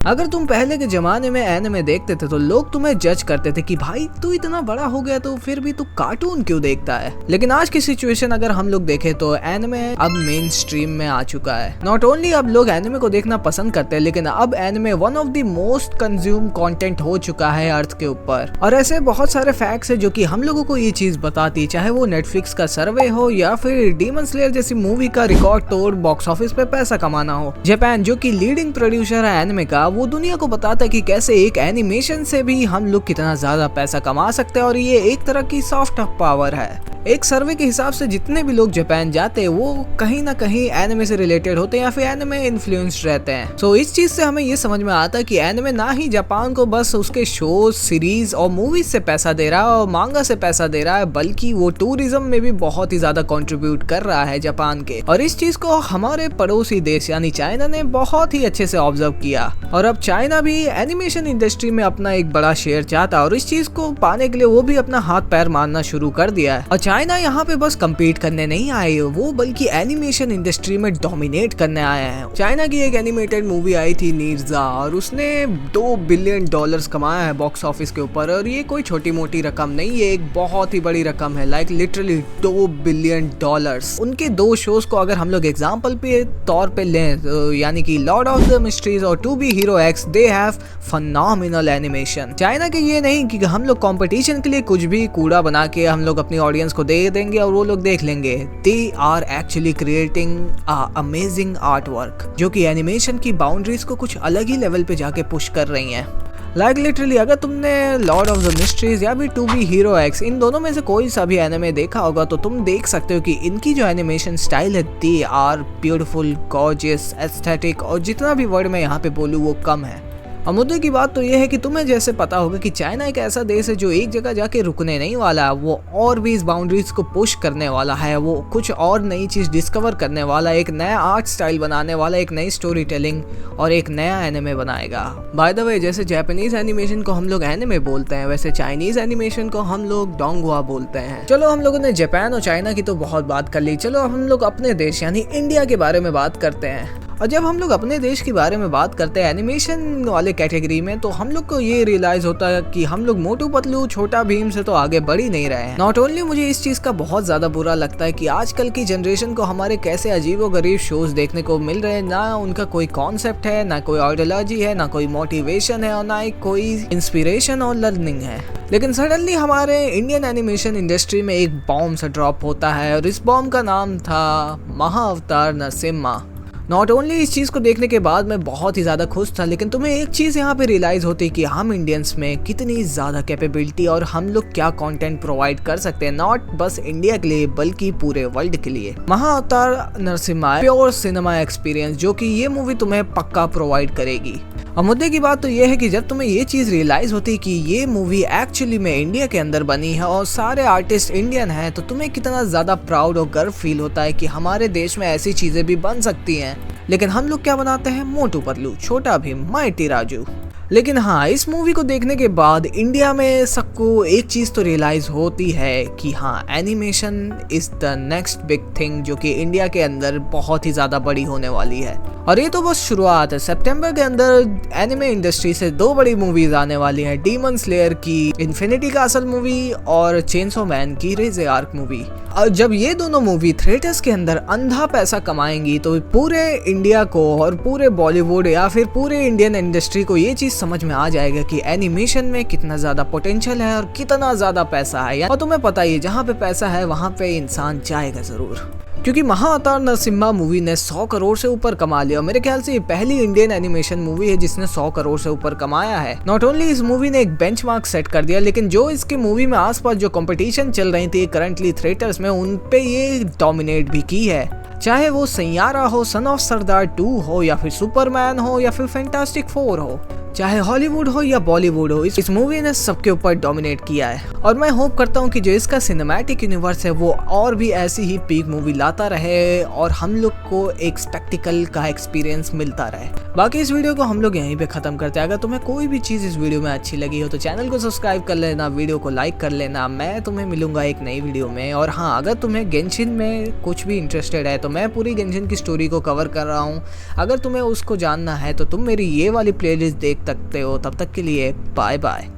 अगर तुम पहले के जमाने में एनिमे देखते थे तो लोग तुम्हें जज करते थे कि भाई तू इतना बड़ा हो गया तो फिर भी तू कार्टून क्यों देखता है। लेकिन आज की सिचुएशन अगर हम लोग देखें तो एनिमे अब मेन स्ट्रीम में आ चुका है। नॉट ओनली अब लोग एनिमे को देखना पसंद करते हैं, लेकिन अब anime one of the most consume content हो चुका है अर्थ के ऊपर। और ऐसे बहुत सारे फैक्ट्स है जो कि हम लोगों को ये चीज बताती, चाहे वो नेटफ्लिक्स का सर्वे हो या फिर डीमन स्लेयर जैसी मूवी का रिकॉर्ड तोड़ बॉक्स ऑफिस पे पैसा कमाना हो। जापान जो कि लीडिंग प्रोड्यूसर है एनिमे का, वो दुनिया को बताता है कि कैसे एक एनिमेशन से भी हम लोग कितना ज्यादा पैसा कमा सकते हैं और ये एक तरह की सॉफ्ट पावर है। एक सर्वे के हिसाब से जितने भी लोग जापान जाते हैं वो कहीं ना कहीं एनिमे से रिलेटेड होते हैं या फिर एनिमे इन्फ्लुएंस्ड रहते हैं। सो इस चीज से हमें ये समझ में आता है कि एनिमे ना ही जापान को बस उसके शोज, सीरीज और मूवीज से पैसा दे रहा है और मांगा से पैसा दे रहा है, बल्कि वो टूरिज्म में भी बहुत ही ज्यादा कंट्रीब्यूट कर रहा है जापान के। और इस चीज को हमारे पड़ोसी देश यानी चाइना ने बहुत ही अच्छे से ऑब्जर्व किया और अब चाइना भी एनिमेशन इंडस्ट्री में अपना एक बड़ा शेयर चाहता है और इस चीज को पाने के लिए वो भी अपना हाथ पैर मारना शुरू कर दिया है। और चाइना यहाँ पे बस कम्पीट करने नहीं आए वो, बल्कि एनिमेशन इंडस्ट्री में डोमिनेट करने आए हैं। चाइना की एक एनिमेटेड मूवी आई थी नीरजा और उसने $2 बिलियन कमाया है बॉक्स ऑफिस के ऊपर। और ये कोई छोटी मोटी रकम नहीं, ये एक बहुत ही बड़ी रकम है, लाइक लिटरली $2 बिलियन। उनके 2 शोज को अगर हम लोग एग्जाम्पल पे तौर पे लें तो यानी कि लॉर्ड ऑफ द मिस्ट्रीज और to be hero x, they have phenomenal animation. China के ये नहीं कि हम लोग कंपटीशन के लिए कुछ भी कूड़ा बना के हम लोग अपनी ऑडियंस को दे देंगे और वो लोग देख लेंगे। They are actually creating amazing art work जो कि एनिमेशन की बाउंड्रीज को कुछ अलग ही लेवल पे जाके पुश कर रही हैं। लाइक लिटरली अगर तुमने लॉर्ड ऑफ द मिस्ट्रीज या भी टू बी हीरो एक्स, इन दोनों में से कोई सा भी एनिमे देखा होगा तो तुम देख सकते हो कि इनकी जो एनिमेशन स्टाइल है, they are beautiful, gorgeous, aesthetic, और जितना भी वर्ड मैं यहाँ पे बोलूँ वो कम है। और मुद्दे की बात तो ये है कि तुम्हें जैसे पता होगा कि चाइना एक ऐसा देश है जो एक जगह जाके रुकने नहीं वाला है, वो और भी इस बाउंड्रीज को पुश करने वाला है, वो कुछ और नई चीज डिस्कवर करने वाला, एक नया आर्ट स्टाइल बनाने वाला, एक नई स्टोरी टेलिंग और एक नया एनिमे बनाएगा। बाय द वे, जैसे जापानीज एनिमेशन को हम लोग एनिमे बोलते हैं, वैसे चाइनीज एनिमेशन को हम लोग डोंगुआ बोलते हैं। चलो हम लोगों ने जापान और चाइना की तो बहुत बात कर ली, चलो हम लोग अपने देश यानी इंडिया के बारे में बात करते हैं। और जब हम लोग अपने देश के बारे में बात करते हैं एनिमेशन वाले कैटेगरी में, तो हम लोग को ये रियलाइज होता है कि हम लोग मोटू पतलू, छोटा भीम से तो आगे बढ़ ही नहीं रहे हैं। नॉट ओनली मुझे इस चीज का बहुत ज्यादा बुरा लगता है कि आजकल की जनरेशन को हमारे कैसे अजीबोगरीब शोज देखने को मिल रहे हैं, ना उनका कोई कॉन्सेप्ट है, ना कोई आइडियोलॉजी है, ना कोई मोटिवेशन है और ना ही कोई इंस्पिरेशन और लर्निंग है। लेकिन सडनली हमारे इंडियन एनिमेशन इंडस्ट्री में एक बॉम्ब सा ड्रॉप होता है और इस बॉम्ब का नाम था महाअवतार नरसिम्हा। नॉट ओनली इस चीज़ को देखने के बाद मैं बहुत ही ज़्यादा खुश था, लेकिन तुम्हें एक चीज़ यहाँ पे रियलाइज़ होती है कि हम इंडियंस में कितनी ज़्यादा कैपेबिलिटी और हम लोग क्या कंटेंट प्रोवाइड कर सकते हैं, नॉट बस इंडिया के लिए बल्कि पूरे वर्ल्ड के लिए। महाअवतार नरसिम्हा प्योर सिनेमा एक्सपीरियंस जो कि ये मूवी तुम्हें पक्का प्रोवाइड करेगी। और मुद्दे की बात तो ये है कि जब तुम्हें ये चीज़ रियलाइज़ होती है कि ये मूवी एक्चुअली में इंडिया के अंदर बनी है और सारे आर्टिस्ट इंडियन हैं, तो तुम्हें कितना ज़्यादा प्राउड और गर्व फील होता है कि हमारे देश में ऐसी चीज़ें भी बन सकती हैं। लेकिन हम लोग क्या बनाते हैं, मोटू पतलू, छोटा भीम, माइटी राजू। लेकिन हाँ, इस मूवी को देखने के बाद इंडिया में सबको एक चीज़ तो रियलाइज़ होती है कि हाँ, animation is the next big thing जो कि इंडिया के अंदर बहुत ही ज़्यादा बड़ी होने वाली है। और ये तो बस शुरुआत है। सितंबर के अंदर एनिमे इंडस्ट्री से 2 बड़ी मूवीज आने वाली हैं, डीमन स्लेयर की इन्फिनिटी कासल मूवी और चेनसो मैन की रेज़ आर्क मूवी। और जब ये दोनों मूवी थिएटर्स के अंदर अंधा पैसा कमाएंगी तो पूरे इंडिया को और पूरे बॉलीवुड या फिर पूरे इंडियन इंडस्ट्री को ये चीज़ समझ में आ जाएगा कि एनिमेशन में कितना ज़्यादा पोटेंशियल है और कितना ज़्यादा पैसा है। और तुम्हें पता ही है, जहाँ पे पैसा है वहाँ पे इंसान जाएगा ज़रूर, क्योंकि महाअवतार नरसिम्हा मूवी ने 100 करोड़ से ऊपर कमा लिया। मेरे ख्याल से ये पहली इंडियन एनिमेशन मूवी है जिसने 100 करोड़ से ऊपर कमाया है। नॉट ओनली इस मूवी ने एक बेंचमार्क सेट कर दिया, लेकिन जो इसकी मूवी में आसपास जो कंपटीशन चल रही थी करंटली थिएटर्स में, उन पे ये डोमिनेट भी की है। चाहे वो सैयारा हो, सन ऑफ सरदार 2 हो या फिर सुपरमैन हो या फिर फैंटास्टिक 4 हो, चाहे हॉलीवुड हो या बॉलीवुड हो, इस मूवी ने सबके ऊपर डोमिनेट किया है। और मैं होप करता हूँ कि जो इसका सिनेमैटिक यूनिवर्स है वो और भी ऐसी ही पीक मूवी लाता रहे और हम लोग को एक स्पेक्टिकल का एक्सपीरियंस मिलता रहे। बाकी इस वीडियो को हम लोग यहीं पे खत्म करते हैं। अगर तुम्हें कोई भी चीज़ इस वीडियो में अच्छी लगी हो तो चैनल को सब्सक्राइब कर लेना, वीडियो को लाइक कर लेना। मैं तुम्हें मिलूंगा एक नई वीडियो में। और हाँ, अगर तुम्हें गेंशिन में कुछ भी इंटरेस्टेड है तो मैं पूरी गेंशिन की स्टोरी को कवर कर रहा हूँ। अगर तुम्हें उसको जानना है तो तुम मेरी ये वाली प्लेलिस्ट देख सकते हो। तब तक के लिए बाय बाय।